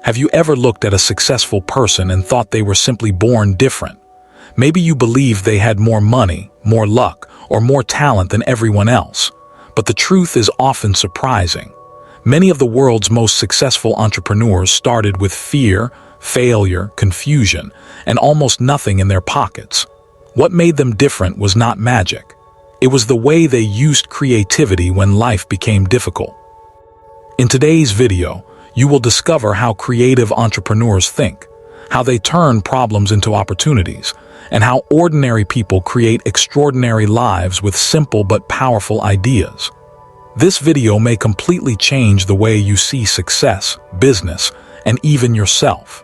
Have you ever looked at a successful person and thought they were simply born different? Maybe you believed they had more money, more luck, or more talent than everyone else. But the truth is often surprising. Many of the world's most successful entrepreneurs started with fear, failure, confusion, and almost nothing in their pockets. What made them different was not magic. It was the way they used creativity when life became difficult. In today's video, you will discover how creative entrepreneurs think, how they turn problems into opportunities, and how ordinary people create extraordinary lives with simple but powerful ideas. This video may completely change the way you see success, business, and even yourself.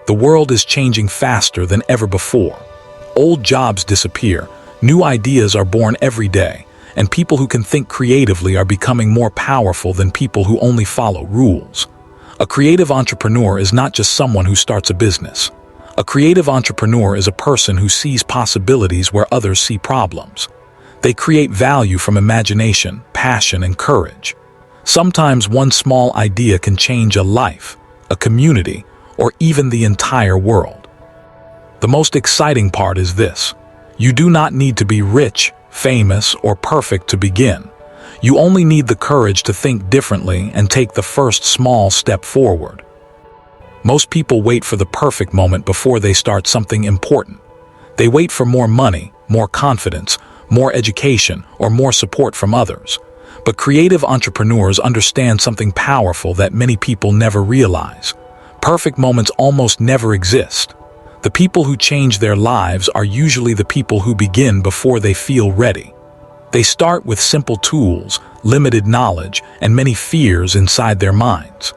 The world is changing faster than ever before. Old jobs disappear, new ideas are born every day, and people who can think creatively are becoming more powerful than people who only follow rules. A creative entrepreneur is not just someone who starts a business. A creative entrepreneur is a person who sees possibilities where others see problems. They create value from imagination, passion, and courage. Sometimes one small idea can change a life, a community, or even the entire world. The most exciting part is this: you do not need to be rich, famous, or perfect to begin. You only need the courage to think differently and take the first small step forward. Most people wait for the perfect moment before they start something important. They wait for more money, more confidence, more education, or more support from others. But creative entrepreneurs understand something powerful that many people never realize. Perfect moments almost never exist. The people who change their lives are usually the people who begin before they feel ready. They start with simple tools, limited knowledge, and many fears inside their minds.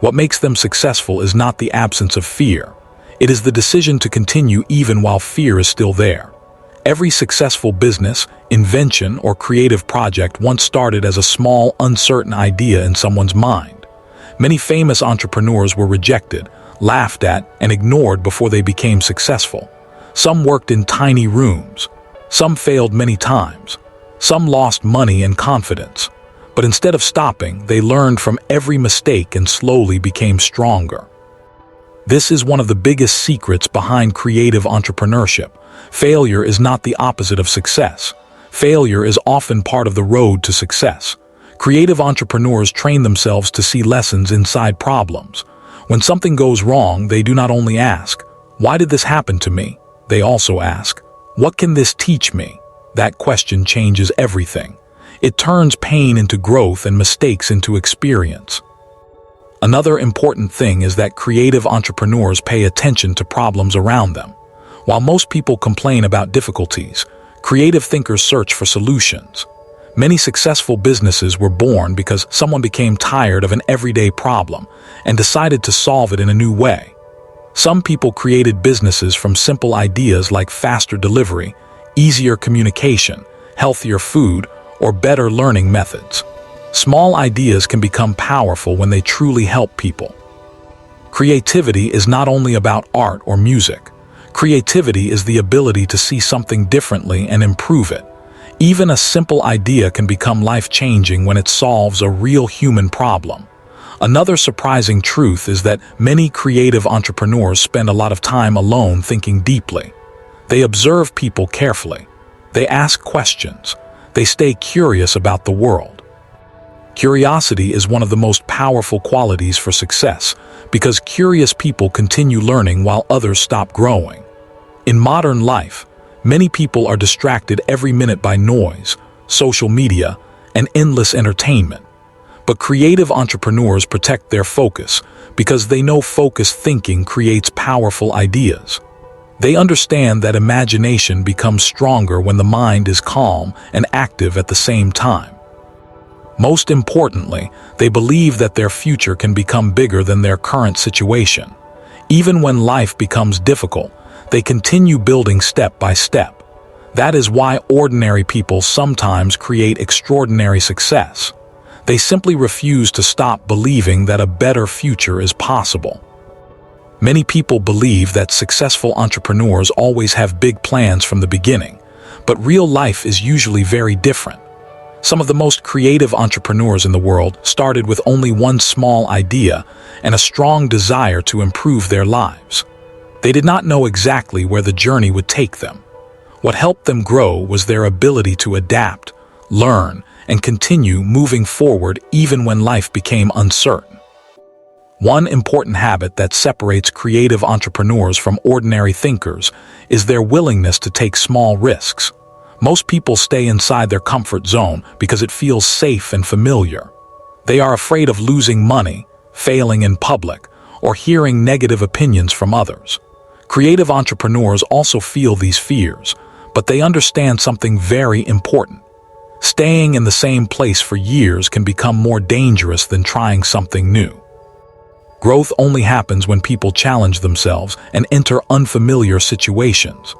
What makes them successful is not the absence of fear. It is the decision to continue even while fear is still there. Every successful business, invention, or creative project once started as a small, uncertain idea in someone's mind. Many famous entrepreneurs were rejected, laughed at, and ignored before they became successful. Some worked in tiny rooms. Some failed many times. Some lost money and confidence. But instead of stopping, they learned from every mistake and slowly became stronger. This is one of the biggest secrets behind creative entrepreneurship. Failure is not the opposite of success. Failure is often part of the road to success. Creative entrepreneurs train themselves to see lessons inside problems. When something goes wrong, they do not only ask, "Why did this happen to me?" They also ask, "What can this teach me?" That question changes everything. It turns pain into growth and mistakes into experience. Another important thing is that creative entrepreneurs pay attention to problems around them. While most people complain about difficulties, creative thinkers search for solutions. Many successful businesses were born because someone became tired of an everyday problem and decided to solve it in a new way. Some people created businesses from simple ideas like faster delivery, easier communication, healthier food, or better learning methods. Small ideas can become powerful when they truly help people. Creativity is not only about art or music. Creativity is the ability to see something differently and improve it. Even a simple idea can become life-changing when it solves a real human problem. Another surprising truth is that many creative entrepreneurs spend a lot of time alone thinking deeply. They observe people carefully. They ask questions. They stay curious about the world. Curiosity is one of the most powerful qualities for success because curious people continue learning while others stop growing. In modern life, many people are distracted every minute by noise, social media, and endless entertainment. But creative entrepreneurs protect their focus because they know focused thinking creates powerful ideas. They understand that imagination becomes stronger when the mind is calm and active at the same time. Most importantly, they believe that their future can become bigger than their current situation. Even when life becomes difficult, they continue building step by step. That is why ordinary people sometimes create extraordinary success. They simply refuse to stop believing that a better future is possible. Many people believe that successful entrepreneurs always have big plans from the beginning, but real life is usually very different. Some of the most creative entrepreneurs in the world started with only one small idea and a strong desire to improve their lives. They did not know exactly where the journey would take them. What helped them grow was their ability to adapt, learn, and continue moving forward even when life became uncertain. One important habit that separates creative entrepreneurs from ordinary thinkers is their willingness to take small risks. Most people stay inside their comfort zone because it feels safe and familiar. They are afraid of losing money, failing in public, or hearing negative opinions from others. Creative entrepreneurs also feel these fears, but they understand something very important. Staying in the same place for years can become more dangerous than trying something new. Growth only happens when people challenge themselves and enter unfamiliar situations.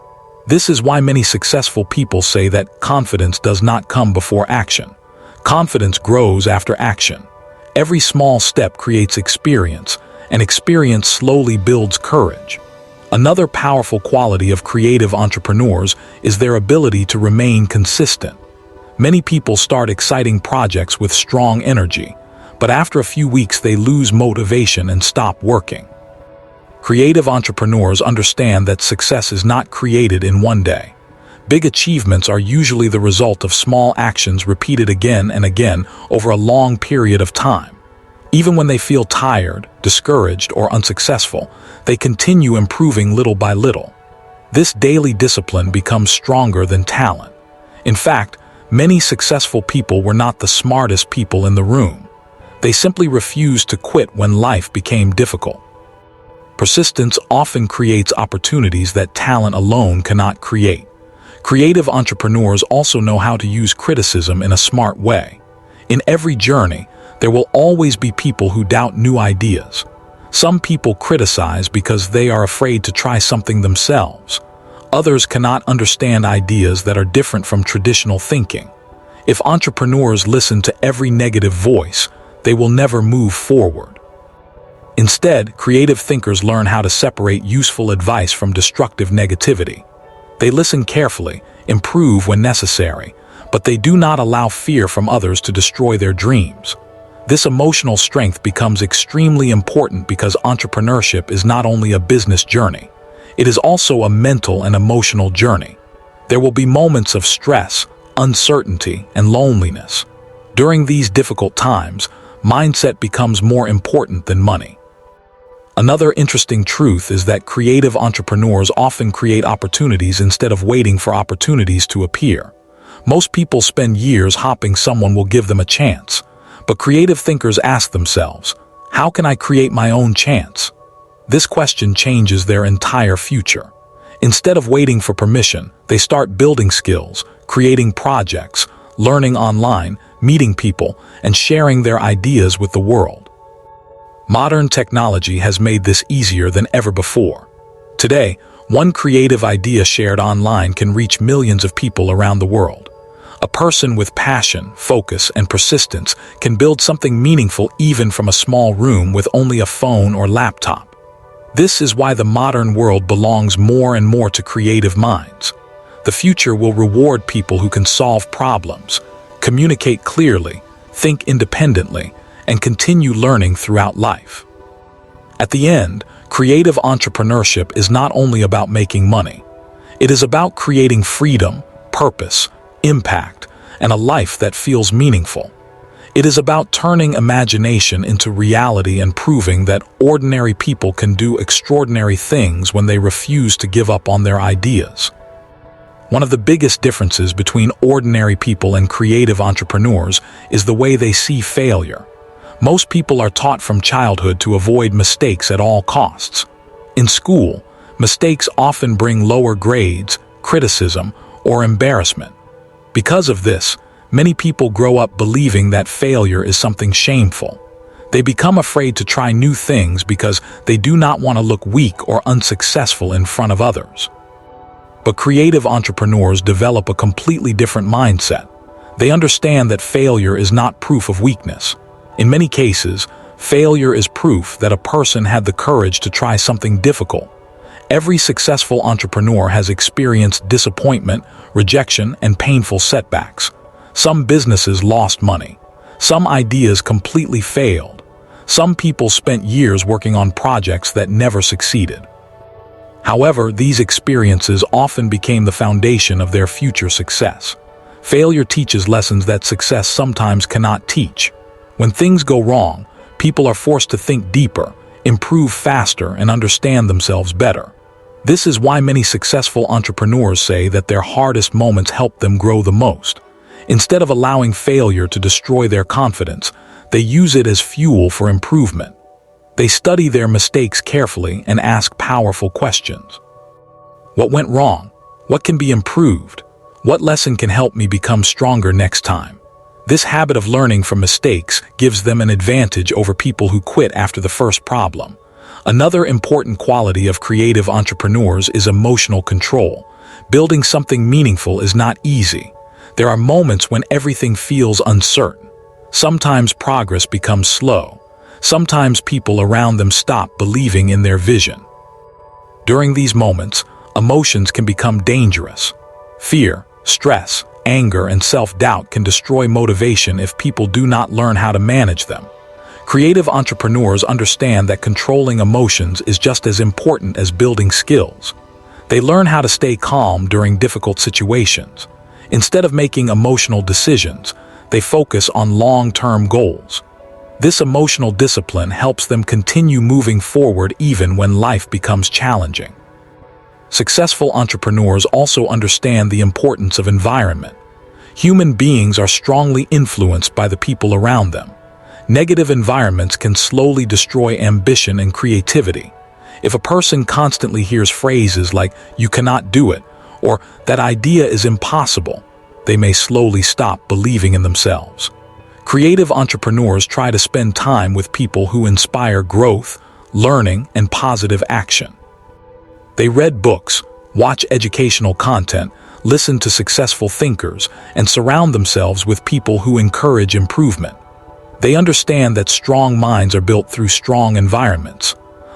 This is why many successful people say that confidence does not come before action. Confidence grows after action. Every small step creates experience, and experience slowly builds courage. Another powerful quality of creative entrepreneurs is their ability to remain consistent. Many people start exciting projects with strong energy, but after a few weeks they lose motivation and stop working. Creative entrepreneurs understand that success is not created in one day. Big achievements are usually the result of small actions repeated again and again over a long period of time. Even when they feel tired, discouraged, or unsuccessful, they continue improving little by little. This daily discipline becomes stronger than talent. In fact, many successful people were not the smartest people in the room. They simply refused to quit when life became difficult. Persistence often creates opportunities that talent alone cannot create. Creative entrepreneurs also know how to use criticism in a smart way. In every journey, there will always be people who doubt new ideas. Some people criticize because they are afraid to try something themselves. Others cannot understand ideas that are different from traditional thinking. If entrepreneurs listen to every negative voice, they will never move forward. Instead, creative thinkers learn how to separate useful advice from destructive negativity. They listen carefully, improve when necessary, but they do not allow fear from others to destroy their dreams. This emotional strength becomes extremely important because entrepreneurship is not only a business journey, it is also a mental and emotional journey. There will be moments of stress, uncertainty, and loneliness. During these difficult times, mindset becomes more important than money. Another interesting truth is that creative entrepreneurs often create opportunities instead of waiting for opportunities to appear. Most people spend years hoping someone will give them a chance, but creative thinkers ask themselves, how can I create my own chance? This question changes their entire future. Instead of waiting for permission, they start building skills, creating projects, learning online, meeting people, and sharing their ideas with the world. Modern technology has made this easier than ever before. Today, one creative idea shared online can reach millions of people around the world. A person with passion, focus, and persistence can build something meaningful even from a small room with only a phone or laptop. This is why the modern world belongs more and more to creative minds. The future will reward people who can solve problems, communicate clearly, think independently, and continue learning throughout life. At the end, creative entrepreneurship is not only about making money. It is about creating freedom, purpose, impact, and a life that feels meaningful. It is about turning imagination into reality and proving that ordinary people can do extraordinary things when they refuse to give up on their ideas. One of the biggest differences between ordinary people and creative entrepreneurs is the way they see failure. Most people are taught from childhood to avoid mistakes at all costs. In school, mistakes often bring lower grades, criticism, or embarrassment. Because of this, many people grow up believing that failure is something shameful. They become afraid to try new things because they do not want to look weak or unsuccessful in front of others. But creative entrepreneurs develop a completely different mindset. They understand that failure is not proof of weakness. In many cases, failure is proof that a person had the courage to try something difficult. Every successful entrepreneur has experienced disappointment, rejection, and painful setbacks. Some businesses lost money. Some ideas completely failed. Some people spent years working on projects that never succeeded. However, these experiences often became the foundation of their future success. Failure teaches lessons that success sometimes cannot teach. When things go wrong, people are forced to think deeper, improve faster, and understand themselves better. This is why many successful entrepreneurs say that their hardest moments help them grow the most. Instead of allowing failure to destroy their confidence, they use it as fuel for improvement. They study their mistakes carefully and ask powerful questions. What went wrong? What can be improved? What lesson can help me become stronger next time? This habit of learning from mistakes gives them an advantage over people who quit after the first problem. Another important quality of creative entrepreneurs is emotional control. Building something meaningful is not easy. There are moments when everything feels uncertain. Sometimes progress becomes slow. Sometimes people around them stop believing in their vision. During these moments, emotions can become dangerous. Fear, stress, anger, and self-doubt can destroy motivation if people do not learn how to manage them. Creative entrepreneurs understand that controlling emotions is just as important as building skills. They learn how to stay calm during difficult situations. Instead of making emotional decisions, they focus on long-term goals. This emotional discipline helps them continue moving forward even when life becomes challenging. Successful entrepreneurs also understand the importance of environment. Human beings are strongly influenced by the people around them. Negative environments can slowly destroy ambition and creativity. If a person constantly hears phrases like, "You cannot do it," or "that idea is impossible," they may slowly stop believing in themselves. Creative entrepreneurs try to spend time with people who inspire growth, learning, and positive action. They read books, watch educational content, listen to successful thinkers, and surround themselves with people who encourage improvement. They understand that strong minds are built through strong environments.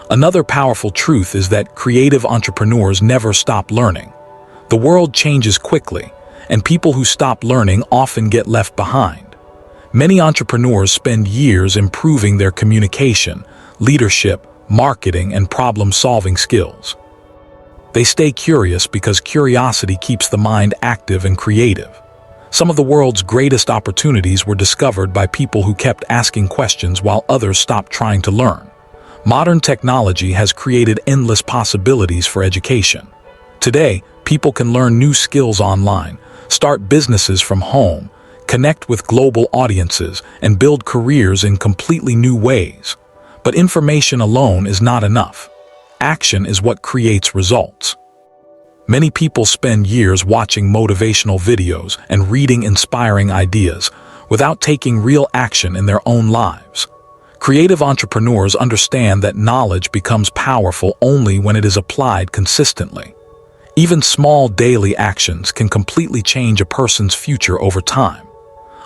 Another powerful truth is that creative entrepreneurs never stop learning. The world changes quickly, and people who stop learning often get left behind. Many entrepreneurs spend years improving their communication, leadership, marketing, and problem-solving skills. They stay curious because curiosity keeps the mind active and creative. Some of the world's greatest opportunities were discovered by people who kept asking questions while others stopped trying to learn. Modern technology has created endless possibilities for education. Today, people can learn new skills online, start businesses from home, connect with global audiences, and build careers in completely new ways. But information alone is not enough. Action is what creates results. Many people spend years watching motivational videos and reading inspiring ideas without taking real action in their own lives. Creative entrepreneurs understand that knowledge becomes powerful only when it is applied consistently. Even small daily actions can completely change a person's future over time.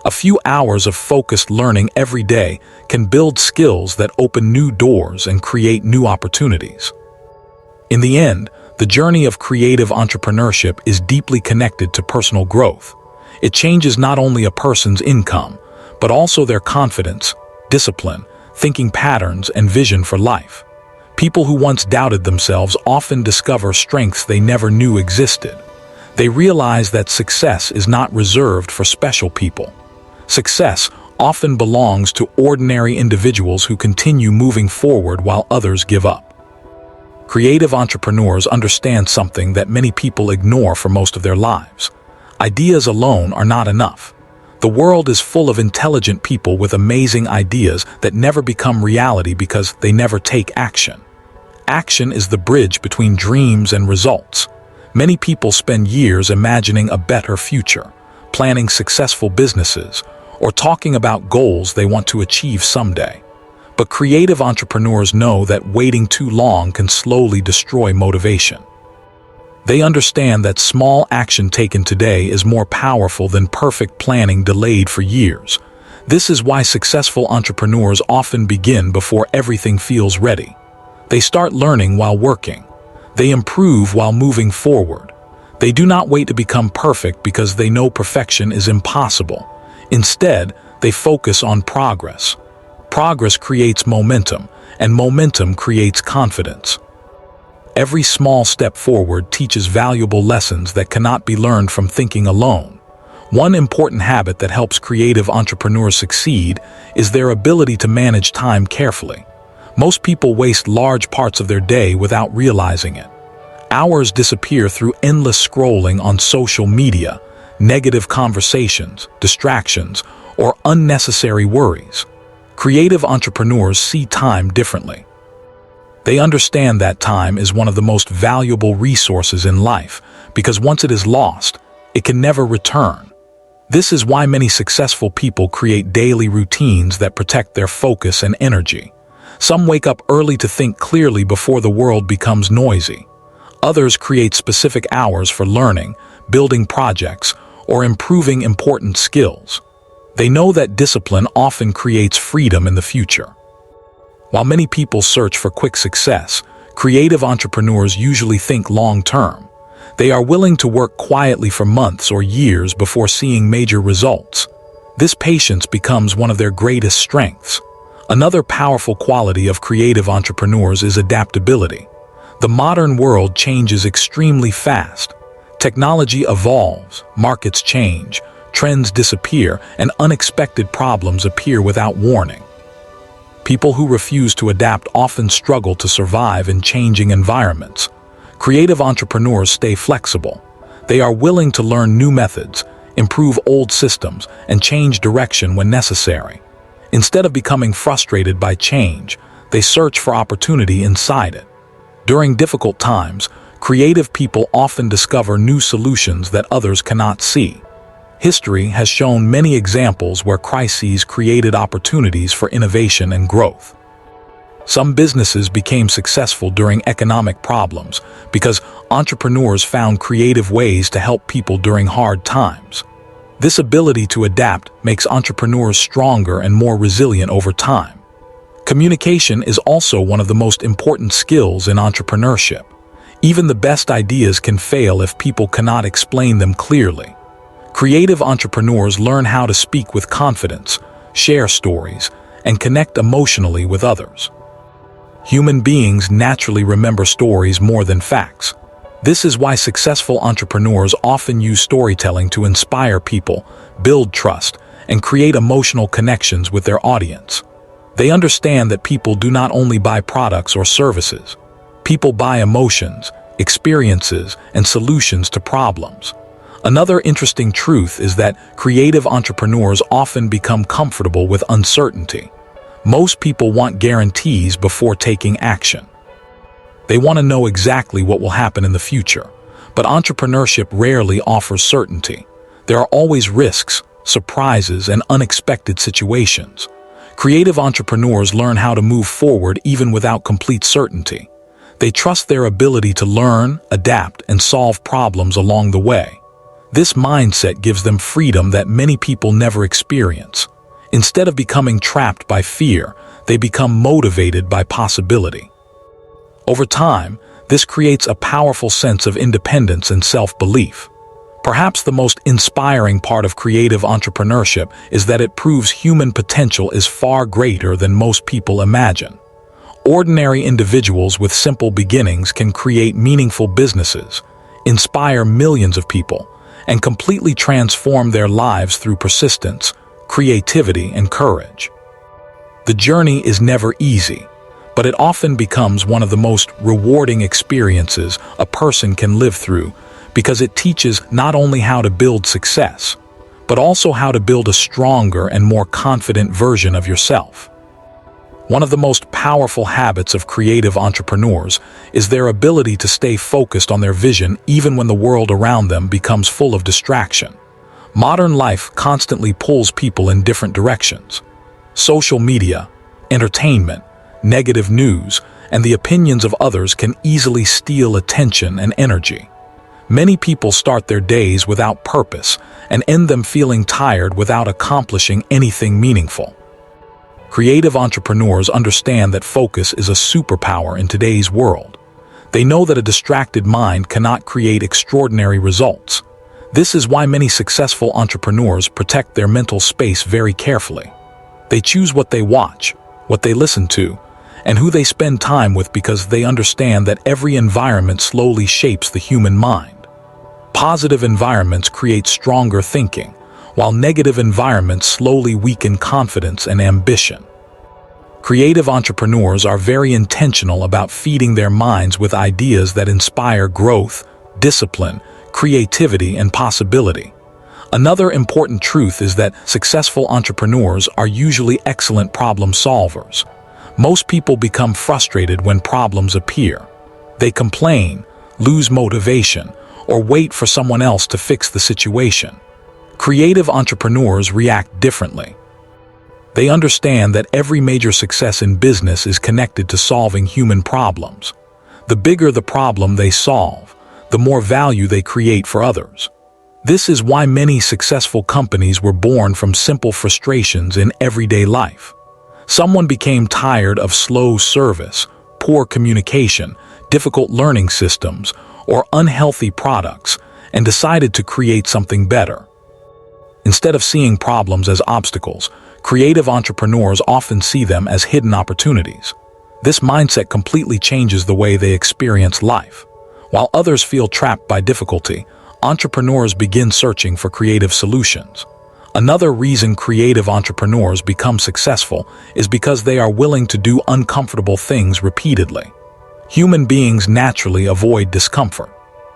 A few hours of focused learning every day can build skills that open new doors and create new opportunities. In the end, the journey of creative entrepreneurship is deeply connected to personal growth. It changes not only a person's income, but also their confidence, discipline, thinking patterns, and vision for life. People who once doubted themselves often discover strengths they never knew existed. They realize that success is not reserved for special people. Success often belongs to ordinary individuals who continue moving forward while others give up. Creative entrepreneurs understand something that many people ignore for most of their lives. Ideas alone are not enough. The world is full of intelligent people with amazing ideas that never become reality because they never take action. Action is the bridge between dreams and results. Many people spend years imagining a better future, planning successful businesses, or talking about goals they want to achieve someday. But creative entrepreneurs know that waiting too long can slowly destroy motivation. They understand that small action taken today is more powerful than perfect planning delayed for years. This is why successful entrepreneurs often begin before everything feels ready. They start learning while working. They improve while moving forward. They do not wait to become perfect because they know perfection is impossible. Instead, they focus on progress. Progress creates momentum, and momentum creates confidence. Every small step forward teaches valuable lessons that cannot be learned from thinking alone. One important habit that helps creative entrepreneurs succeed is their ability to manage time carefully. Most people waste large parts of their day without realizing it. Hours disappear through endless scrolling on social media, negative conversations, distractions, or unnecessary worries. Creative entrepreneurs see time differently. They understand that time is one of the most valuable resources in life because once it is lost, it can never return. This is why many successful people create daily routines that protect their focus and energy. Some wake up early to think clearly before the world becomes noisy. Others create specific hours for learning, building projects, or improving important skills. They know that discipline often creates freedom in the future. While many people search for quick success, creative entrepreneurs usually think long-term. They are willing to work quietly for months or years before seeing major results. This patience becomes one of their greatest strengths. Another powerful quality of creative entrepreneurs is adaptability. The modern world changes extremely fast. Technology evolves, markets change, trends disappear, and unexpected problems appear without warning. People who refuse to adapt often struggle to survive in changing environments. Creative entrepreneurs stay flexible. They are willing to learn new methods, improve old systems, and change direction when necessary. Instead of becoming frustrated by change, they search for opportunity inside it. During difficult times, creative people often discover new solutions that others cannot see. History has shown many examples where crises created opportunities for innovation and growth. Some businesses became successful during economic problems because entrepreneurs found creative ways to help people during hard times. This ability to adapt makes entrepreneurs stronger and more resilient over time. Communication is also one of the most important skills in entrepreneurship. Even the best ideas can fail if people cannot explain them clearly. Creative entrepreneurs learn how to speak with confidence, share stories, and connect emotionally with others. Human beings naturally remember stories more than facts. This is why successful entrepreneurs often use storytelling to inspire people, build trust, and create emotional connections with their audience. They understand that people do not only buy products or services. People buy emotions, experiences, and solutions to problems. Another interesting truth is that creative entrepreneurs often become comfortable with uncertainty. Most people want guarantees before taking action. They want to know exactly what will happen in the future, but entrepreneurship rarely offers certainty. There are always risks, surprises, and unexpected situations. Creative entrepreneurs learn how to move forward even without complete certainty. They trust their ability to learn, adapt, and solve problems along the way. This mindset gives them freedom that many people never experience. Instead of becoming trapped by fear, they become motivated by possibility. Over time, this creates a powerful sense of independence and self-belief. Perhaps the most inspiring part of creative entrepreneurship is that it proves human potential is far greater than most people imagine. Ordinary individuals with simple beginnings can create meaningful businesses, inspire millions of people, and completely transform their lives through persistence, creativity, and courage. The journey is never easy, but it often becomes one of the most rewarding experiences a person can live through because it teaches not only how to build success, but also how to build a stronger and more confident version of yourself. One of the most powerful habits of creative entrepreneurs is their ability to stay focused on their vision even when the world around them becomes full of distraction. Modern life constantly pulls people in different directions. Social media, entertainment, negative news, and the opinions of others can easily steal attention and energy. Many people start their days without purpose and end them feeling tired without accomplishing anything meaningful. Creative entrepreneurs understand that focus is a superpower in today's world. They know that a distracted mind cannot create extraordinary results. This is why many successful entrepreneurs protect their mental space very carefully. They choose what they watch, what they listen to, and who they spend time with because they understand that every environment slowly shapes the human mind. Positive environments create stronger thinking, while negative environments slowly weaken confidence and ambition. Creative entrepreneurs are very intentional about feeding their minds with ideas that inspire growth, discipline, creativity, and possibility. Another important truth is that successful entrepreneurs are usually excellent problem solvers. Most people become frustrated when problems appear. They complain, lose motivation, or wait for someone else to fix the situation. Creative entrepreneurs react differently. They understand that every major success in business is connected to solving human problems. The bigger the problem they solve, the more value they create for others. This is why many successful companies were born from simple frustrations in everyday life. Someone became tired of slow service, poor communication, difficult learning systems, or unhealthy products, and decided to create something better. Instead of seeing problems as obstacles, creative entrepreneurs often see them as hidden opportunities. This mindset completely changes the way they experience life. While others feel trapped by difficulty, entrepreneurs begin searching for creative solutions. Another reason creative entrepreneurs become successful is because they are willing to do uncomfortable things repeatedly. Human beings naturally avoid discomfort.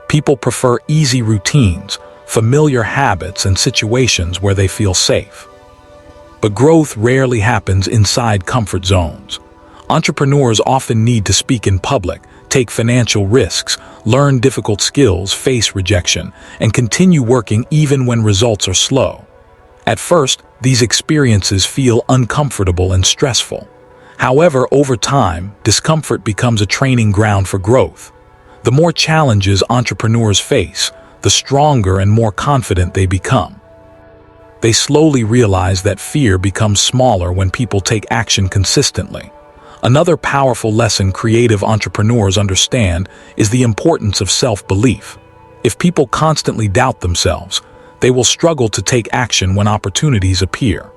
People prefer easy routines, familiar habits, and situations where they feel safe. But growth rarely happens inside comfort zones. Entrepreneurs often need to speak in public, take financial risks, learn difficult skills, face rejection, and continue working even when results are slow. At first, these experiences feel uncomfortable and stressful. However, over time, discomfort becomes a training ground for growth. The more challenges entrepreneurs face, the stronger and more confident they become. They slowly realize that fear becomes smaller when people take action consistently. Another powerful lesson creative entrepreneurs understand is the importance of self-belief. If people constantly doubt themselves, they will struggle to take action when opportunities appear.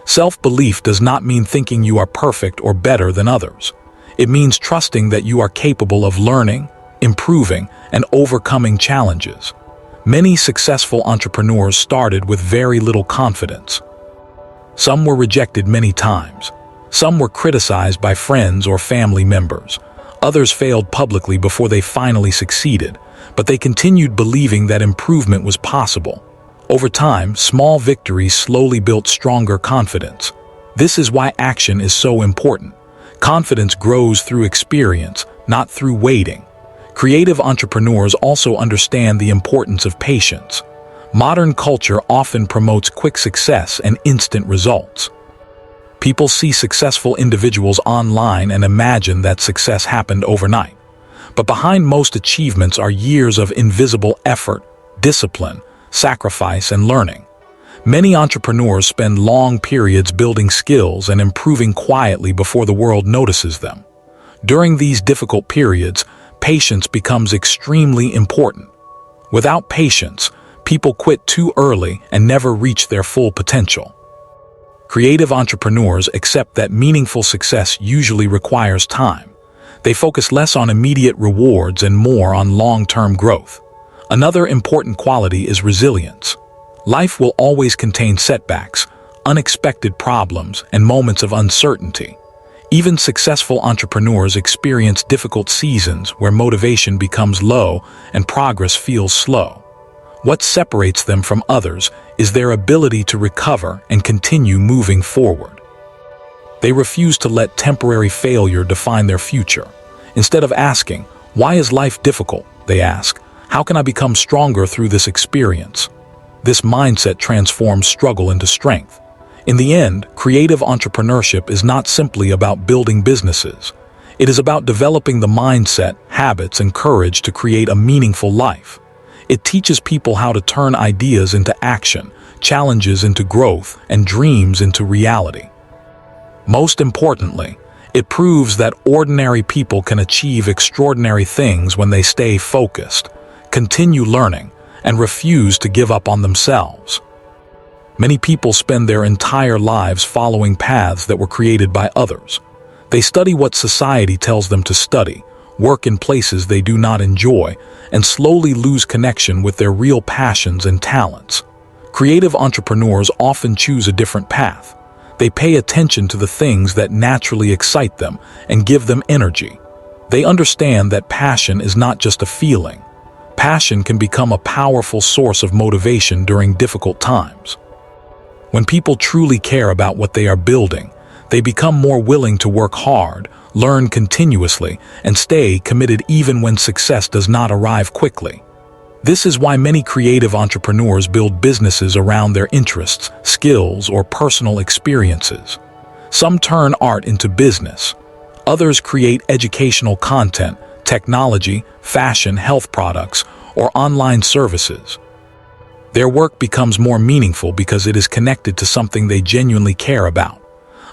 Self-belief does not mean thinking you are perfect or better than others. It means trusting that you are capable of learning, improving, and overcoming challenges. Many successful entrepreneurs started with very little confidence. Some were rejected many times. Some were criticized by friends or family members. Others failed publicly before they finally succeeded, but they continued believing that improvement was possible. Over time, small victories slowly built stronger confidence. This is why action is so important. Confidence grows through experience, not through waiting. Creative entrepreneurs also understand the importance of patience. Modern culture often promotes quick success and instant results. People see successful individuals online and imagine that success happened overnight. But behind most achievements are years of invisible effort, discipline, sacrifice, and learning. Many entrepreneurs spend long periods building skills and improving quietly before the world notices them. During these difficult periods, patience becomes extremely important. Without patience, people quit too early and never reach their full potential. Creative entrepreneurs accept that meaningful success usually requires time. They focus less on immediate rewards and more on long-term growth. Another important quality is resilience. Life will always contain setbacks, unexpected problems, and moments of uncertainty. Even successful entrepreneurs experience difficult seasons where motivation becomes low and progress feels slow. What separates them from others is their ability to recover and continue moving forward. They refuse to let temporary failure define their future. Instead of asking, "Why is life difficult?" they ask, "How can I become stronger through this experience?" This mindset transforms struggle into strength. In the end, creative entrepreneurship is not simply about building businesses. It is about developing the mindset, habits, and courage to create a meaningful life. It teaches people how to turn ideas into action, challenges into growth, and dreams into reality. Most importantly, It proves that ordinary people can achieve extraordinary things when they stay focused, continue learning, and refuse to give up on themselves. Many people spend their entire lives following paths that were created by others. They study what society tells them to study, work in places they do not enjoy, and slowly lose connection with their real passions and talents. Creative entrepreneurs often choose a different path. They pay attention to the things that naturally excite them and give them energy. They understand that passion is not just a feeling. Passion can become a powerful source of motivation during difficult times. When people truly care about what they are building, they become more willing to work hard, learn continuously, and stay committed even when success does not arrive quickly. This is why many creative entrepreneurs build businesses around their interests, skills, or personal experiences. Some turn art into business. Others create educational content, technology, fashion, health products, or online services. Their work becomes more meaningful because it is connected to something they genuinely care about.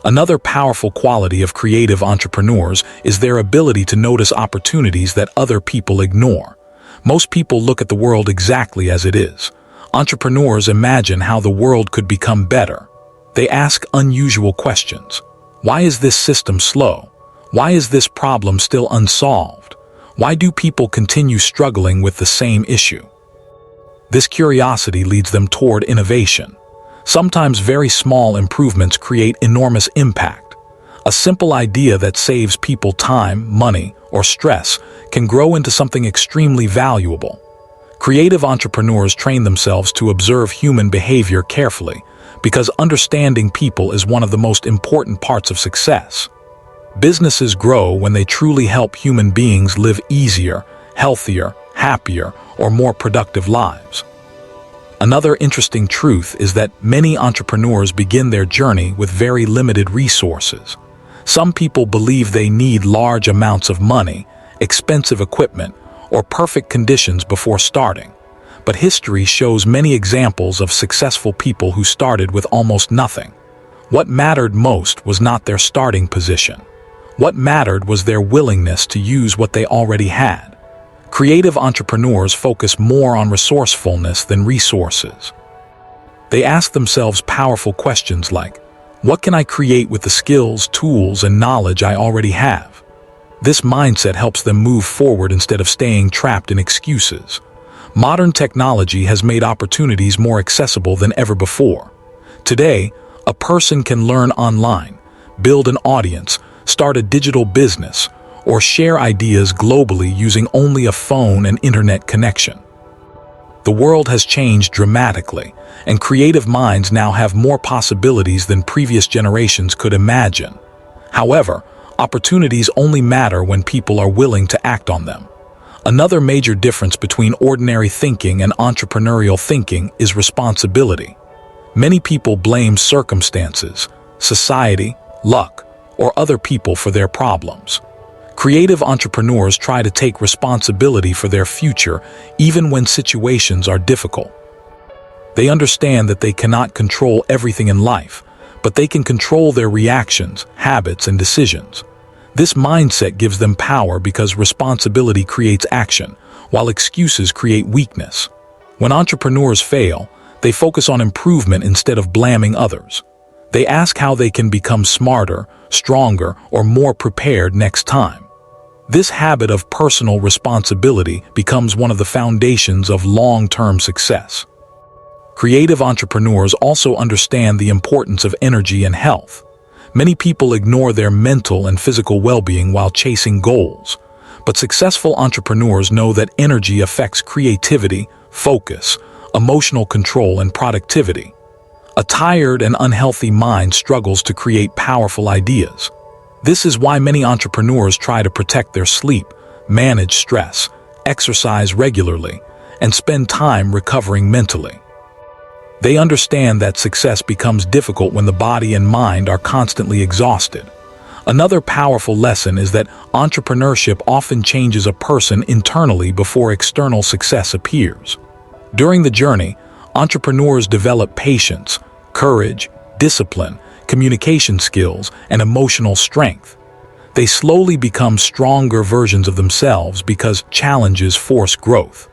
Another powerful quality of creative entrepreneurs is their ability to notice opportunities that other people ignore. Most people look at the world exactly as it is. Entrepreneurs imagine how the world could become better. They ask unusual questions. Why is this system slow? Why is this problem still unsolved? Why do people continue struggling with the same issue? This curiosity leads them toward innovation. Sometimes very small improvements create enormous impact. A simple idea that saves people time, money, or stress can grow into something extremely valuable. Creative entrepreneurs train themselves to observe human behavior carefully because understanding people is one of the most important parts of success. Businesses grow when they truly help human beings live easier, healthier, happier, or more productive lives. Another interesting truth is that many entrepreneurs begin their journey with very limited resources. Some people believe they need large amounts of money, expensive equipment, or perfect conditions before starting. But history shows many examples of successful people who started with almost nothing. What mattered most was not their starting position. What mattered was their willingness to use what they already had. Creative entrepreneurs focus more on resourcefulness than resources. They ask themselves powerful questions like, what can I create with the skills, tools, and knowledge I already have? This mindset helps them move forward instead of staying trapped in excuses. Modern technology has made opportunities more accessible than ever before. Today, a person can learn online, build an audience, start a digital business, or share ideas globally using only a phone and internet connection. The world has changed dramatically, and creative minds now have more possibilities than previous generations could imagine. However, opportunities only matter when people are willing to act on them. Another major difference between ordinary thinking and entrepreneurial thinking is responsibility. Many people blame circumstances, society, luck, or other people for their problems. Creative entrepreneurs try to take responsibility for their future even when situations are difficult. They understand that they cannot control everything in life, but they can control their reactions, habits, and decisions. This mindset gives them power because responsibility creates action, while excuses create weakness. When entrepreneurs fail, they focus on improvement instead of blaming others. They ask how they can become smarter, stronger, or more prepared next time. This habit of personal responsibility becomes one of the foundations of long-term success. Creative entrepreneurs also understand the importance of energy and health. Many people ignore their mental and physical well-being while chasing goals, but successful entrepreneurs know that energy affects creativity, focus, emotional control, and productivity. A tired and unhealthy mind struggles to create powerful ideas. This is why many entrepreneurs try to protect their sleep, manage stress, exercise regularly, and spend time recovering mentally. They understand that success becomes difficult when the body and mind are constantly exhausted. Another powerful lesson is that entrepreneurship often changes a person internally before external success appears. During the journey, entrepreneurs develop patience, courage, discipline, communication skills, and emotional strength. They slowly become stronger versions of themselves because challenges force growth.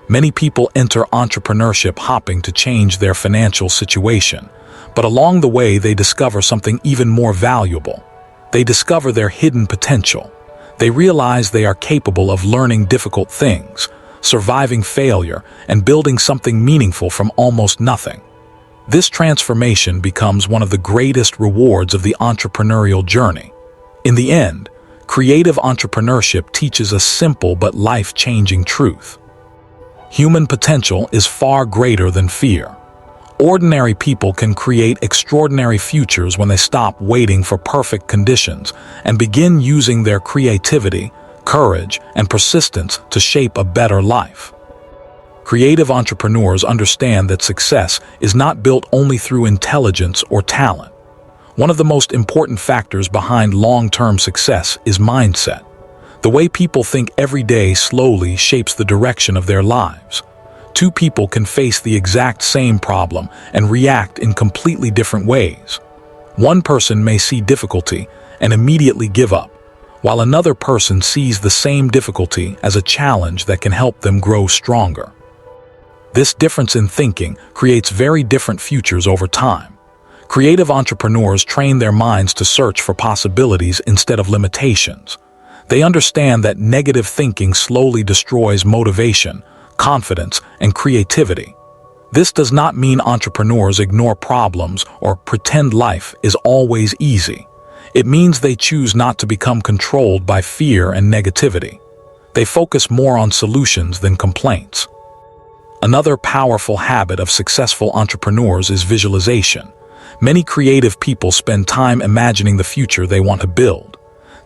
Many people enter entrepreneurship hoping to change their financial situation, but along the way they discover something even more valuable. They discover their hidden potential. They realize they are capable of learning difficult things, surviving failure, and building something meaningful from almost nothing. This transformation becomes one of the greatest rewards of the entrepreneurial journey. In the end, creative entrepreneurship teaches a simple but life-changing truth. Human potential is far greater than fear. Ordinary people can create extraordinary futures when they stop waiting for perfect conditions and begin using their creativity, courage, and persistence to shape a better life. Creative entrepreneurs understand that success is not built only through intelligence or talent. One of the most important factors behind long-term success is mindset. The way people think every day slowly shapes the direction of their lives. Two people can face the exact same problem and react in completely different ways. One person may see difficulty and immediately give up, while another person sees the same difficulty as a challenge that can help them grow stronger. This difference in thinking creates very different futures over time. Creative entrepreneurs train their minds to search for possibilities instead of limitations. They understand that negative thinking slowly destroys motivation, confidence, and creativity. This does not mean entrepreneurs ignore problems or pretend life is always easy. It means they choose not to become controlled by fear and negativity. They focus more on solutions than complaints. Another powerful habit of successful entrepreneurs is visualization. Many creative people spend time imagining the future they want to build.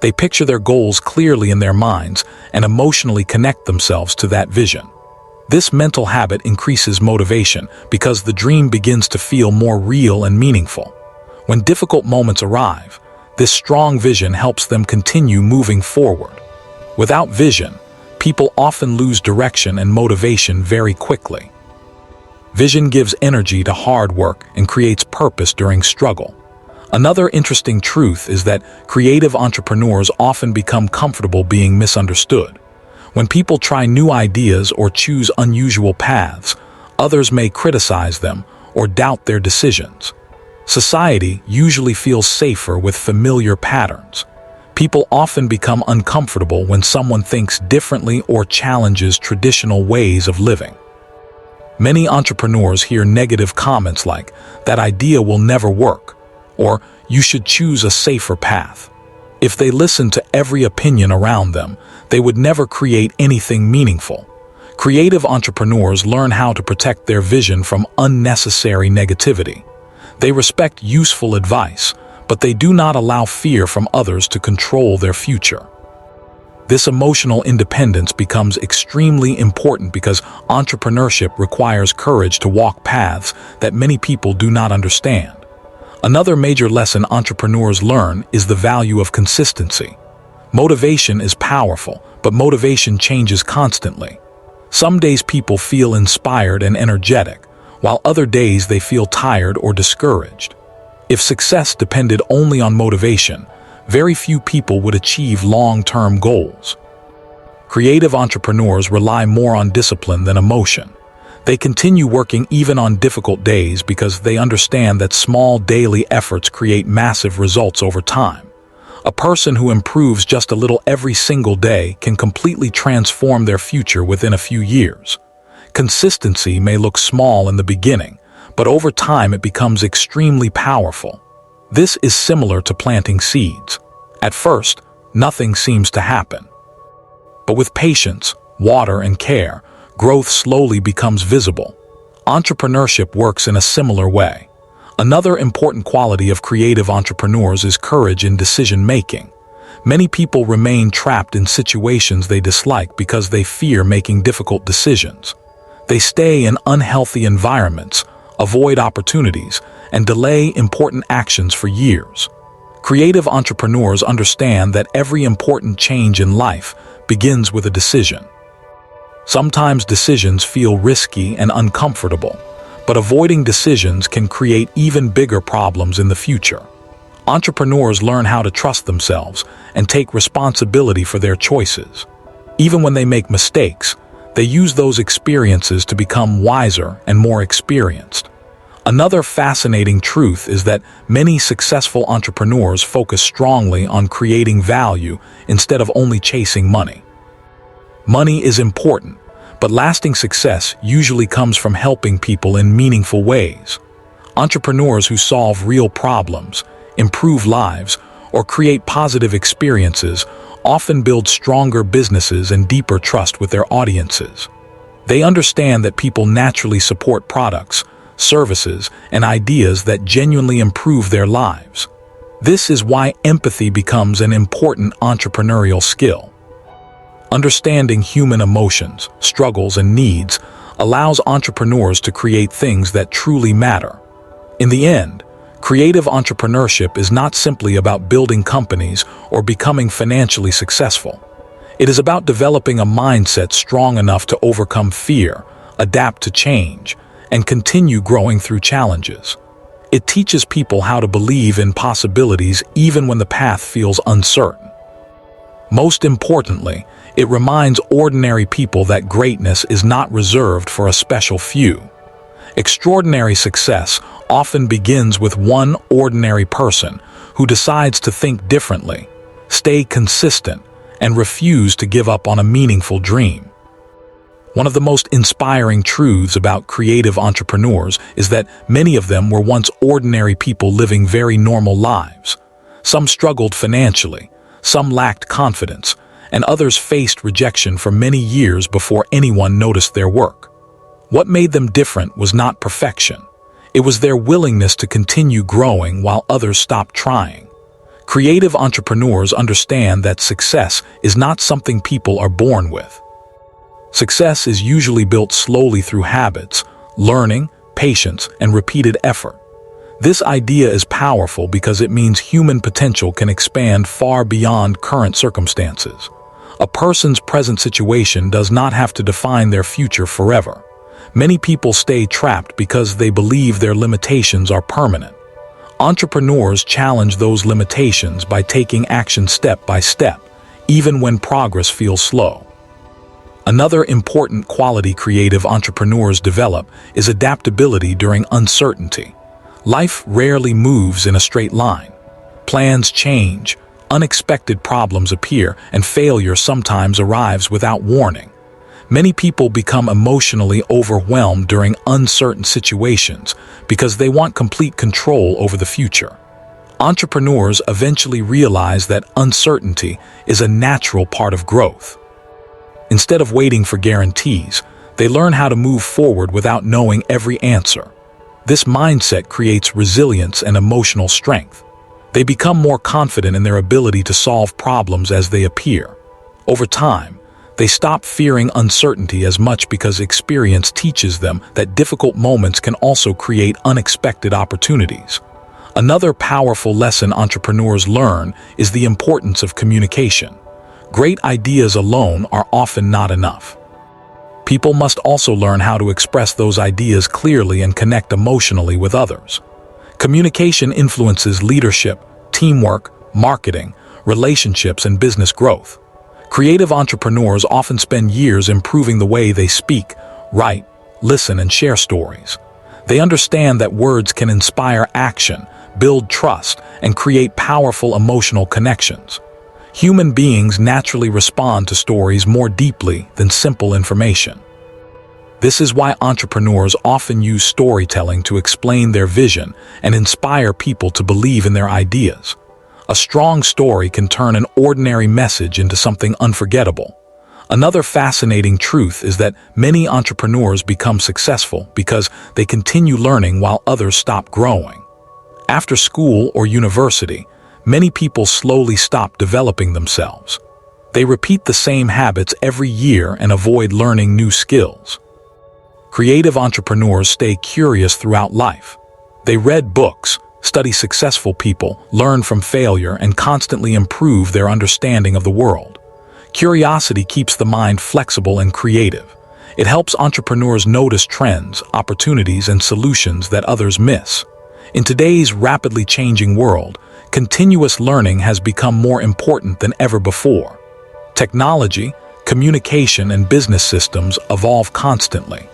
They picture their goals clearly in their minds and emotionally connect themselves to that vision. This mental habit increases motivation because the dream begins to feel more real and meaningful. When difficult moments arrive, this strong vision helps them continue moving forward. Without vision, people often lose direction and motivation very quickly. Vision gives energy to hard work and creates purpose during struggle. Another interesting truth is that creative entrepreneurs often become comfortable being misunderstood. When people try new ideas or choose unusual paths, others may criticize them or doubt their decisions. Society usually feels safer with familiar patterns. People often become uncomfortable when someone thinks differently or challenges traditional ways of living. Many entrepreneurs hear negative comments like, "That idea will never work," or "You should choose a safer path." If they listened to every opinion around them, they would never create anything meaningful. Creative entrepreneurs learn how to protect their vision from unnecessary negativity. They respect useful advice, but they do not allow fear from others to control their future. This emotional independence becomes extremely important because entrepreneurship requires courage to walk paths that many people do not understand. Another major lesson entrepreneurs learn is the value of consistency. Motivation is powerful, but motivation changes constantly. Some days people feel inspired and energetic, while other days they feel tired or discouraged. If success depended only on motivation, very few people would achieve long-term goals. Creative entrepreneurs rely more on discipline than emotion. They continue working even on difficult days because they understand that small daily efforts create massive results over time. A person who improves just a little every single day can completely transform their future within a few years. Consistency may look small in the beginning, but over time it becomes extremely powerful. This is similar to planting seeds. At first, nothing seems to happen. But with patience, water, and care, growth slowly becomes visible. Entrepreneurship works in a similar way. Another important quality of creative entrepreneurs is courage in decision-making. Many people remain trapped in situations they dislike because they fear making difficult decisions. They stay in unhealthy environments, avoid opportunities, and delay important actions for years. Creative entrepreneurs understand that every important change in life begins with a decision. Sometimes decisions feel risky and uncomfortable, but avoiding decisions can create even bigger problems in the future. Entrepreneurs learn how to trust themselves and take responsibility for their choices. Even when they make mistakes, they use those experiences to become wiser and more experienced. Another fascinating truth is that many successful entrepreneurs focus strongly on creating value instead of only chasing money. Money is important, but lasting success usually comes from helping people in meaningful ways. Entrepreneurs who solve real problems, improve lives, or create positive experiences often build stronger businesses and deeper trust with their audiences. They understand that people naturally support products, services, and ideas that genuinely improve their lives. This is why empathy becomes an important entrepreneurial skill. Understanding human emotions, struggles, and needs allows entrepreneurs to create things that truly matter. In the end, creative entrepreneurship is not simply about building companies or becoming financially successful. It is about developing a mindset strong enough to overcome fear, adapt to change, and continue growing through challenges. It teaches people how to believe in possibilities even when the path feels uncertain. Most importantly, it reminds ordinary people that greatness is not reserved for a special few. Extraordinary success often begins with one ordinary person who decides to think differently, stay consistent, and refuse to give up on a meaningful dream. One of the most inspiring truths about creative entrepreneurs is that many of them were once ordinary people living very normal lives. Some struggled financially, some lacked confidence, and others faced rejection for many years before anyone noticed their work. What made them different was not perfection. It was their willingness to continue growing while others stopped trying. Creative entrepreneurs understand that success is not something people are born with. Success is usually built slowly through habits, learning, patience, and repeated effort. This idea is powerful because it means human potential can expand far beyond current circumstances. A person's present situation does not have to define their future forever. Many people stay trapped because they believe their limitations are permanent. Entrepreneurs challenge those limitations by taking action step by step, even when progress feels slow. Another important quality creative entrepreneurs develop is adaptability during uncertainty. Life rarely moves in a straight line. Plans change, unexpected problems appear, and failure sometimes arrives without warning. Many people become emotionally overwhelmed during uncertain situations because they want complete control over the future. Entrepreneurs eventually realize that uncertainty is a natural part of growth. Instead of waiting for guarantees, they learn how to move forward without knowing every answer. This mindset creates resilience and emotional strength. They become more confident in their ability to solve problems as they appear. Over time, they stop fearing uncertainty as much because experience teaches them that difficult moments can also create unexpected opportunities. Another powerful lesson entrepreneurs learn is the importance of communication. Great ideas alone are often not enough. People must also learn how to express those ideas clearly and connect emotionally with others. Communication influences leadership, teamwork, marketing, relationships, and business growth. Creative entrepreneurs often spend years improving the way they speak, write, listen, and share stories. They understand that words can inspire action, build trust, and create powerful emotional connections. Human beings naturally respond to stories more deeply than simple information. This is why entrepreneurs often use storytelling to explain their vision and inspire people to believe in their ideas. A strong story can turn an ordinary message into something unforgettable. Another fascinating truth is that many entrepreneurs become successful because they continue learning while others stop growing. After school or university, many people slowly stop developing themselves. They repeat the same habits every year and avoid learning new skills. Creative entrepreneurs stay curious throughout life. They read books, study successful people, learn from failure, and constantly improve their understanding of the world. Curiosity keeps the mind flexible and creative. It helps entrepreneurs notice trends, opportunities, and solutions that others miss. In today's rapidly changing world, Continuous learning has become more important than ever before. Technology, communication, and business systems evolve constantly.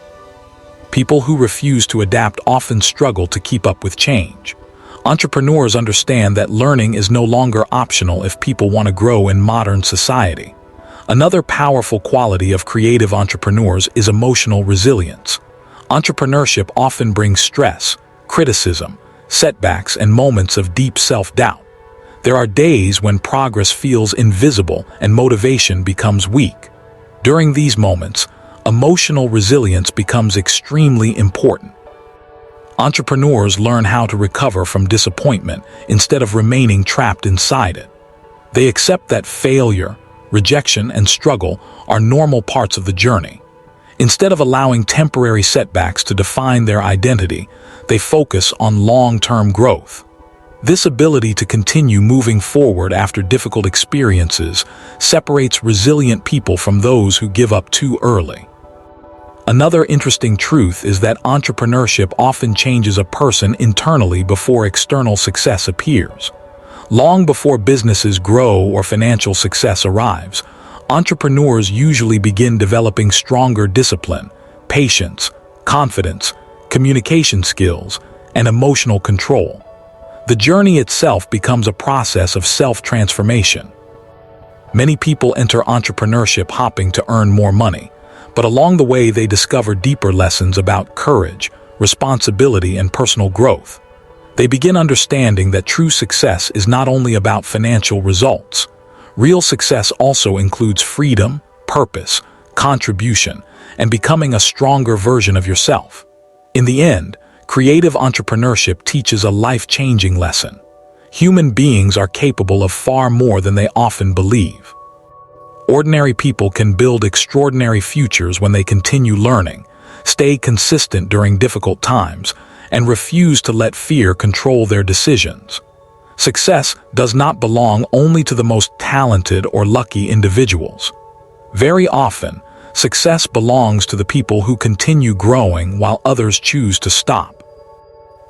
People who refuse to adapt often struggle to keep up with change. Entrepreneurs understand that learning is no longer optional if people want to grow in modern society. Another powerful quality of creative entrepreneurs is emotional resilience. Entrepreneurship often brings stress, criticism, setbacks, and moments of deep self-doubt. There are days when progress feels invisible and motivation becomes weak. During these moments, emotional resilience becomes extremely important. Entrepreneurs learn how to recover from disappointment instead of remaining trapped inside it. They accept that failure, rejection, and struggle are normal parts of the journey. Instead of allowing temporary setbacks to define their identity, they focus on long-term growth. This ability to continue moving forward after difficult experiences separates resilient people from those who give up too early. Another interesting truth is that entrepreneurship often changes a person internally before external success appears. Long before businesses grow or financial success arrives, entrepreneurs usually begin developing stronger discipline, patience, confidence, communication skills, and emotional control. The journey itself becomes a process of self-transformation. Many people enter entrepreneurship hoping to earn more money, but along the way they discover deeper lessons about courage, responsibility, and personal growth. They begin understanding that true success is not only about financial results. Real success also includes freedom, purpose, contribution, and becoming a stronger version of yourself. In the end, creative entrepreneurship teaches a life-changing lesson. Human beings are capable of far more than they often believe. Ordinary people can build extraordinary futures when they continue learning, stay consistent during difficult times, and refuse to let fear control their decisions. Success does not belong only to the most talented or lucky individuals. Very often, success belongs to the people who continue growing while others choose to stop.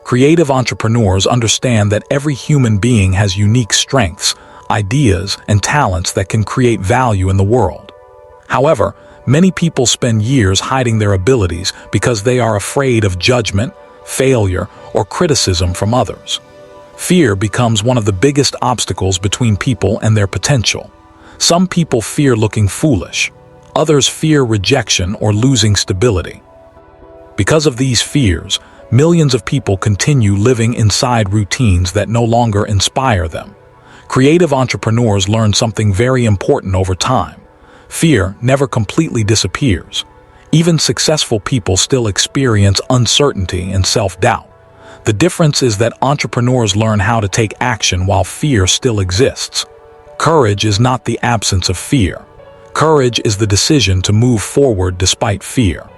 Creative entrepreneurs understand that every human being has unique strengths, ideas, and talents that can create value in the world. However, many people spend years hiding their abilities because they are afraid of judgment, failure, or criticism from others. Fear becomes one of the biggest obstacles between people and their potential. Some people fear looking foolish. Others fear rejection or losing stability. Because of these fears, millions of people continue living inside routines that no longer inspire them. Creative entrepreneurs learn something very important over time. Fear never completely disappears. Even successful people still experience uncertainty and self-doubt. The difference is that entrepreneurs learn how to take action while fear still exists. Courage is not the absence of fear. Courage is the decision to move forward despite fear.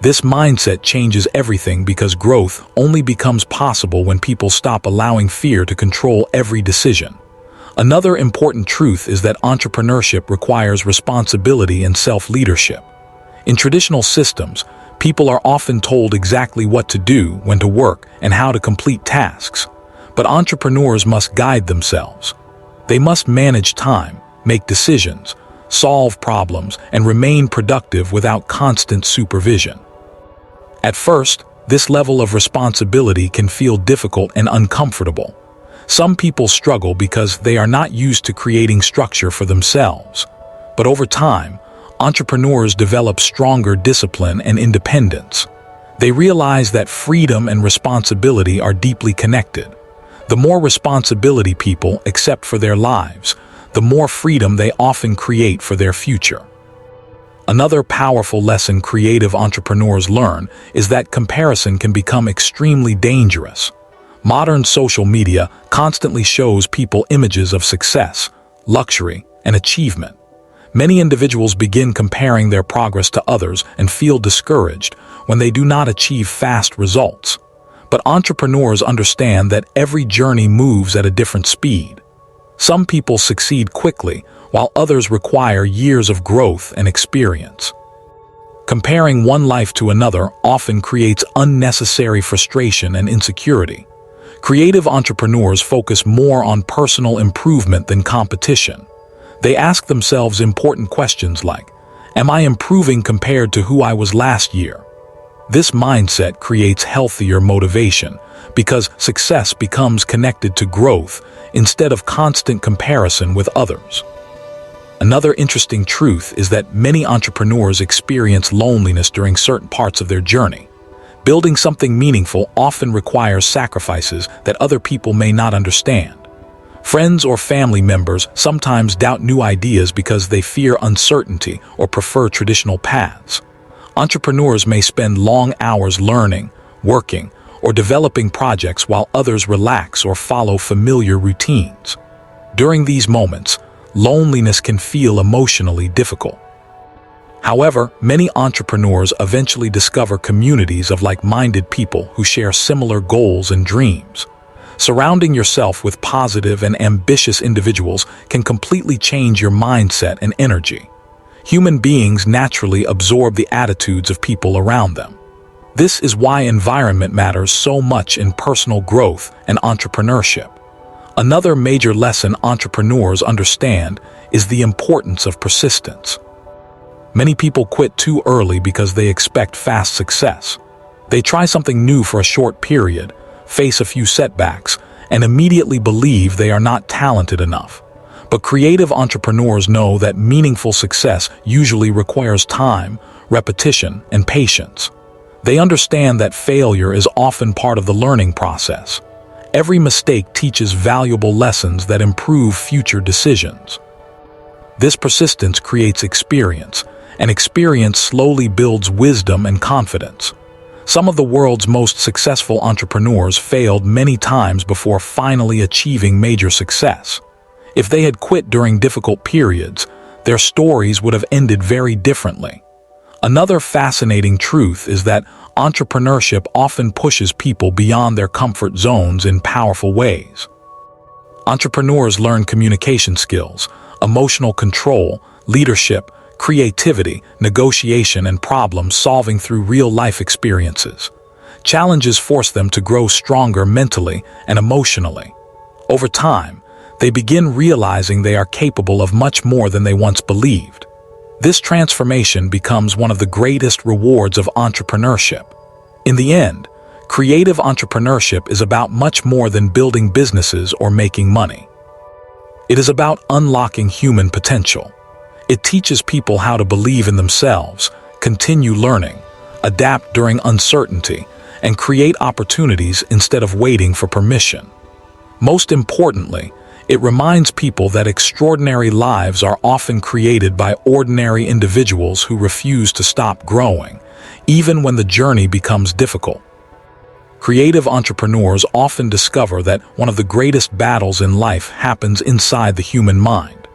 This mindset changes everything because growth only becomes possible when people stop allowing fear to control every decision. Another important truth is that entrepreneurship requires responsibility and self-leadership. In traditional systems, people are often told exactly what to do, when to work, and how to complete tasks. But entrepreneurs must guide themselves. They must manage time, make decisions, solve problems, and remain productive without constant supervision. At first, this level of responsibility can feel difficult and uncomfortable. Some people struggle because they are not used to creating structure for themselves. But over time, entrepreneurs develop stronger discipline and independence. They realize that freedom and responsibility are deeply connected. The more responsibility people accept for their lives, the more freedom they often create for their future. Another powerful lesson creative entrepreneurs learn is that comparison can become extremely dangerous. Modern social media constantly shows people images of success, luxury, and achievement. Many individuals begin comparing their progress to others and feel discouraged when they do not achieve fast results. But entrepreneurs understand that every journey moves at a different speed. Some people succeed quickly, while others require years of growth and experience. Comparing one life to another often creates unnecessary frustration and insecurity. Creative entrepreneurs focus more on personal improvement than competition. They ask themselves important questions like, am I improving compared to who I was last year? This mindset creates healthier motivation because success becomes connected to growth instead of constant comparison with others. Another interesting truth is that many entrepreneurs experience loneliness during certain parts of their journey. Building something meaningful often requires sacrifices that other people may not understand. Friends or family members sometimes doubt new ideas because they fear uncertainty or prefer traditional paths. Entrepreneurs may spend long hours learning, working, or developing projects while others relax or follow familiar routines. During these moments, loneliness can feel emotionally difficult. However, many entrepreneurs eventually discover communities of like-minded people who share similar goals and dreams. Surrounding yourself with positive and ambitious individuals can completely change your mindset and energy. Human beings naturally absorb the attitudes of people around them. This is why environment matters so much in personal growth and entrepreneurship. Another major lesson entrepreneurs understand is the importance of persistence. Many people quit too early because they expect fast success. They try something new for a short period, face a few setbacks, and immediately believe they are not talented enough. But creative entrepreneurs know that meaningful success usually requires time, repetition, and patience. They understand that failure is often part of the learning process. Every mistake teaches valuable lessons that improve future decisions. This persistence creates experience, and experience slowly builds wisdom and confidence. Some of the world's most successful entrepreneurs failed many times before finally achieving major success. If they had quit during difficult periods, their stories would have ended very differently. Another fascinating truth is that entrepreneurship often pushes people beyond their comfort zones in powerful ways. Entrepreneurs learn communication skills, emotional control, leadership, creativity, negotiation, and problem solving through real-life experiences. Challenges force them to grow stronger mentally and emotionally. Over time, they begin realizing they are capable of much more than they once believed. This transformation becomes one of the greatest rewards of entrepreneurship. In the end, creative entrepreneurship is about much more than building businesses or making money. It is about unlocking human potential. It teaches people how to believe in themselves, continue learning, adapt during uncertainty, and create opportunities instead of waiting for permission. Most importantly, it reminds people that extraordinary lives are often created by ordinary individuals who refuse to stop growing, even when the journey becomes difficult. Creative entrepreneurs often discover that one of the greatest battles in life happens inside the human mind.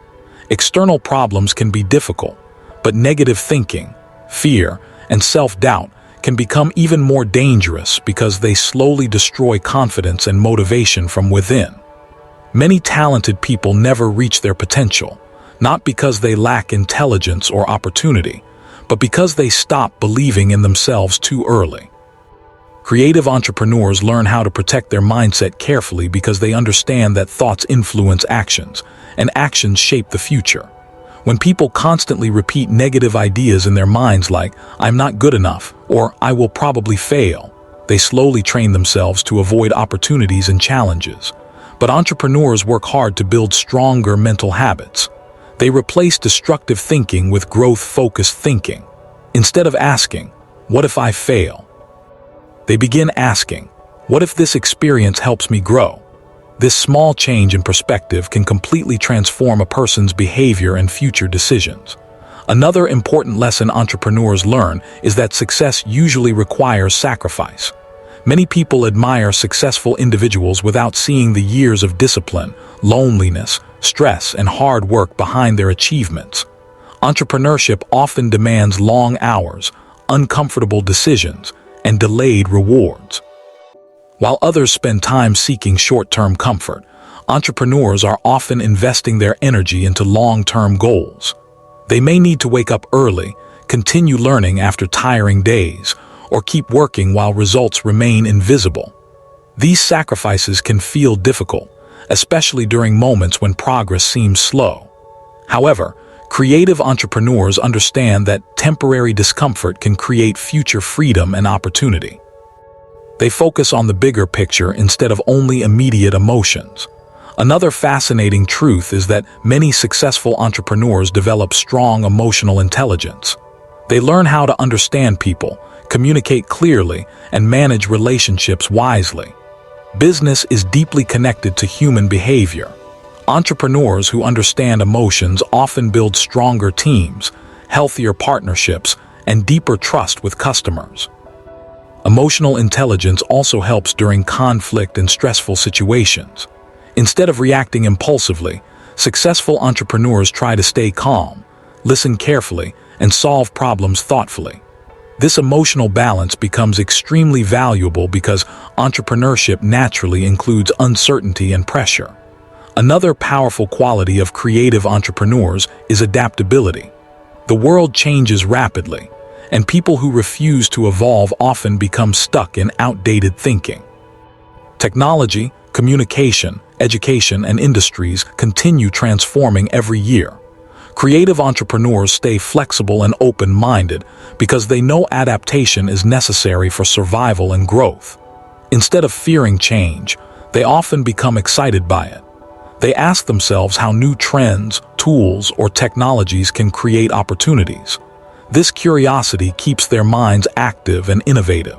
External problems can be difficult, but negative thinking, fear, and self-doubt can become even more dangerous because they slowly destroy confidence and motivation from within. Many talented people never reach their potential, not because they lack intelligence or opportunity, but because they stop believing in themselves too early. Creative entrepreneurs learn how to protect their mindset carefully because they understand that thoughts influence actions, and actions shape the future. When people constantly repeat negative ideas in their minds like, "I'm not good enough," or "I will probably fail," they slowly train themselves to avoid opportunities and challenges. But entrepreneurs work hard to build stronger mental habits. They replace destructive thinking with growth-focused thinking. Instead of asking, "What if I fail?" they begin asking, "What if this experience helps me grow?" This small change in perspective can completely transform a person's behavior and future decisions. Another important lesson entrepreneurs learn is that success usually requires sacrifice. Many people admire successful individuals without seeing the years of discipline, loneliness, stress, and hard work behind their achievements. Entrepreneurship often demands long hours, uncomfortable decisions, and delayed rewards. While others spend time seeking short-term comfort, entrepreneurs are often investing their energy into long-term goals. They may need to wake up early, continue learning after tiring days, or keep working while results remain invisible. These sacrifices can feel difficult, especially during moments when progress seems slow. However, creative entrepreneurs understand that temporary discomfort can create future freedom and opportunity. They focus on the bigger picture instead of only immediate emotions. Another fascinating truth is that many successful entrepreneurs develop strong emotional intelligence. They learn how to understand people, communicate clearly, and manage relationships wisely. Business is deeply connected to human behavior. Entrepreneurs who understand emotions often build stronger teams, healthier partnerships, and deeper trust with customers. Emotional intelligence also helps during conflict and stressful situations. Instead of reacting impulsively, successful entrepreneurs try to stay calm, listen carefully, and solve problems thoughtfully. This emotional balance becomes extremely valuable because entrepreneurship naturally includes uncertainty and pressure. Another powerful quality of creative entrepreneurs is adaptability. The world changes rapidly, and people who refuse to evolve often become stuck in outdated thinking. Technology, communication, education, and industries continue transforming every year. Creative entrepreneurs stay flexible and open-minded because they know adaptation is necessary for survival and growth. Instead of fearing change, they often become excited by it. They ask themselves how new trends, tools, or technologies can create opportunities. This curiosity keeps their minds active and innovative.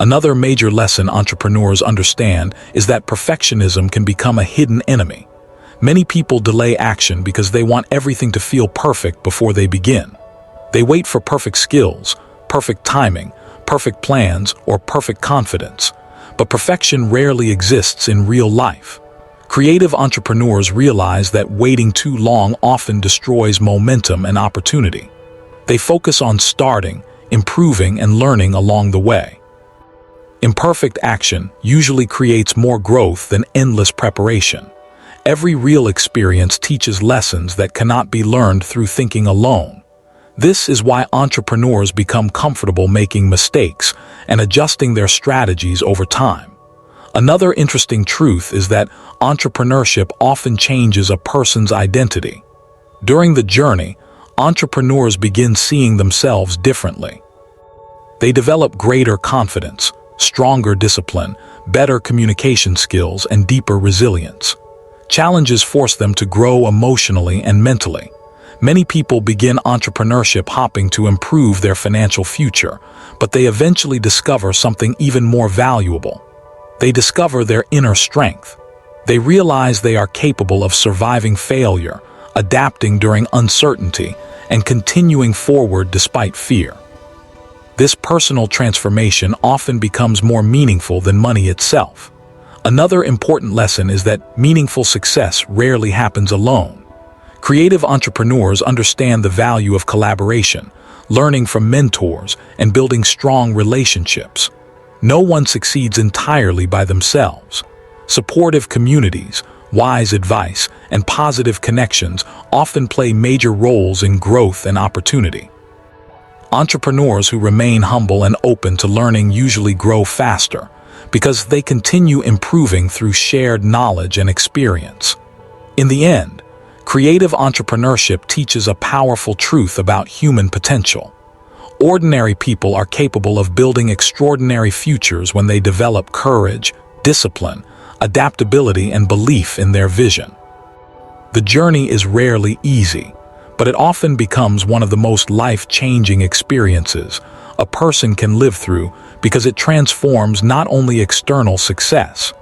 Another major lesson entrepreneurs understand is that perfectionism can become a hidden enemy. Many people delay action because they want everything to feel perfect before they begin. They wait for perfect skills, perfect timing, perfect plans, or perfect confidence. But perfection rarely exists in real life. Creative entrepreneurs realize that waiting too long often destroys momentum and opportunity. They focus on starting, improving, and learning along the way. Imperfect action usually creates more growth than endless preparation. Every real experience teaches lessons that cannot be learned through thinking alone. This is why entrepreneurs become comfortable making mistakes and adjusting their strategies over time. Another interesting truth is that entrepreneurship often changes a person's identity. During the journey, entrepreneurs begin seeing themselves differently. They develop greater confidence, stronger discipline, better communication skills, and deeper resilience. Challenges force them to grow emotionally and mentally. Many people begin entrepreneurship hopping to improve their financial future, but they eventually discover something even more valuable. They discover their inner strength. They realize they are capable of surviving failure, adapting during uncertainty, and continuing forward despite fear. This personal transformation often becomes more meaningful than money itself. Another important lesson is that meaningful success rarely happens alone. Creative entrepreneurs understand the value of collaboration, learning from mentors, and building strong relationships. No one succeeds entirely by themselves. Supportive communities, wise advice, and positive connections often play major roles in growth and opportunity. Entrepreneurs who remain humble and open to learning usually grow faster because they continue improving through shared knowledge and experience. In the end, creative entrepreneurship teaches a powerful truth about human potential. Ordinary people are capable of building extraordinary futures when they develop courage, discipline, adaptability, and belief in their vision. The journey is rarely easy, but it often becomes one of the most life-changing experiences a person can live through because it transforms not only external success,